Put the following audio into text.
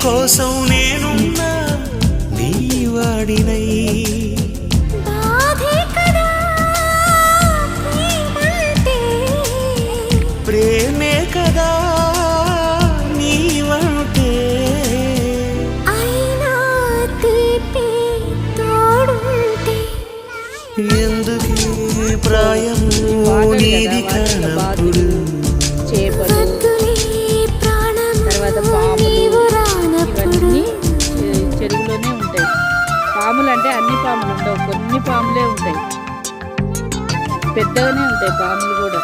కోసం నేనున్నా నీ వాడినై ప్రేమే కదా నీవంటే ఎందుకే ప్రాయం నీది కానప్పుడు తర్వాత పాములు ఇవన్నీ చెరువులోనే ఉంటాయి. పాములు అంటే అన్ని పాములు ఉండవు, కొన్ని పాములే ఉంటాయి, పెద్దగానే ఉంటాయి పాములు కూడా.